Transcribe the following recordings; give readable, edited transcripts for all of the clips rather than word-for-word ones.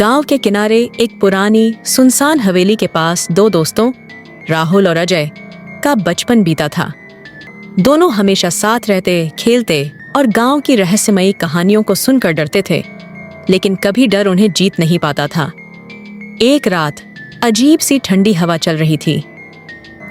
गांव के किनारे एक पुरानी सुनसान हवेली के पास दो दोस्तों राहुल और अजय का बचपन बीता था। दोनों हमेशा साथ रहते, खेलते और गांव की रहस्यमयी कहानियों को सुनकर डरते थे, लेकिन कभी डर उन्हें जीत नहीं पाता था। एक रात अजीब सी ठंडी हवा चल रही थी।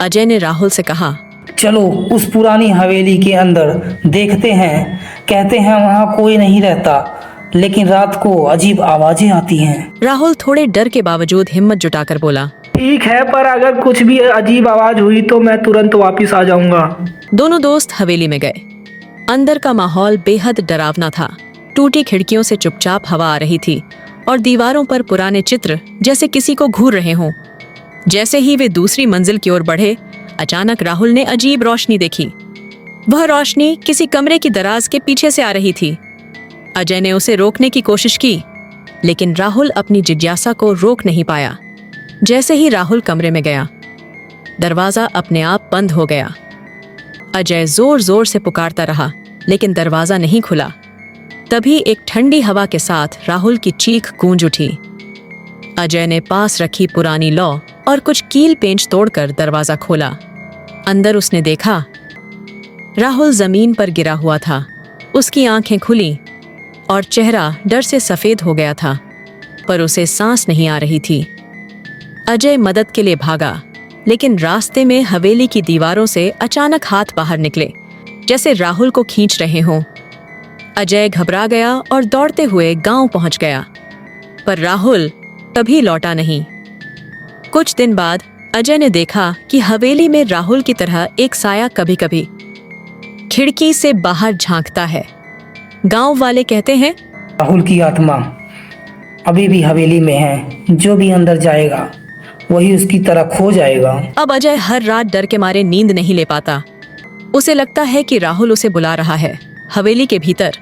अजय ने राहुल से कहा, चलो उस पुरानी हवेली के अंदर देखते हैं। कहते हैं वहाँ कोई नहीं रहता, लेकिन रात को अजीब आवाजें आती हैं। राहुल थोड़े डर के बावजूद हिम्मत जुटाकर बोला, ठीक है, पर अगर कुछ भी अजीब आवाज हुई तो मैं तुरंत वापस आ जाऊंगा। दोनों दोस्त हवेली में गए। अंदर का माहौल बेहद डरावना था। टूटी खिड़कियों से चुपचाप हवा आ रही थी और दीवारों पर पुराने चित्र जैसे किसी को घूर रहे हों। जैसे ही वे दूसरी मंजिल की ओर बढ़े, अचानक राहुल ने अजीब रोशनी देखी। वह रोशनी किसी कमरे की दराज के पीछे से आ रही थी। अजय ने उसे रोकने की कोशिश की, लेकिन राहुल अपनी जिज्ञासा को रोक नहीं पाया। जैसे ही राहुल कमरे में गया, दरवाजा अपने आप बंद हो गया। अजय जोर जोर से पुकारता रहा, लेकिन दरवाजा नहीं खुला। तभी एक ठंडी हवा के साथ राहुल की चीख गूंज उठी। अजय ने पास रखी पुरानी लौ और कुछ कील पेंच तोड़कर दरवाजा खोला। अंदर उसने देखा, राहुल जमीन पर गिरा हुआ था। उसकी आंखें खुली और चेहरा डर से सफेद हो गया था, पर उसे सांस नहीं आ रही थी। अजय मदद के लिए भागा, लेकिन रास्ते में हवेली की दीवारों से अचानक हाथ बाहर निकले, जैसे राहुल को खींच रहे हों। अजय घबरा गया और दौड़ते हुए गांव पहुंच गया, पर राहुल कभी लौटा नहीं। कुछ दिन बाद अजय ने देखा कि हवेली में राहुल की तरह एक साया कभी कभी खिड़की से बाहर झांकता है। गांव वाले कहते हैं, राहुल की आत्मा अभी भी हवेली में है। जो भी अंदर जाएगा वही उसकी तरह खो जाएगा। अब अजय हर रात डर के मारे नींद नहीं ले पाता। उसे लगता है कि राहुल उसे बुला रहा है हवेली के भीतर।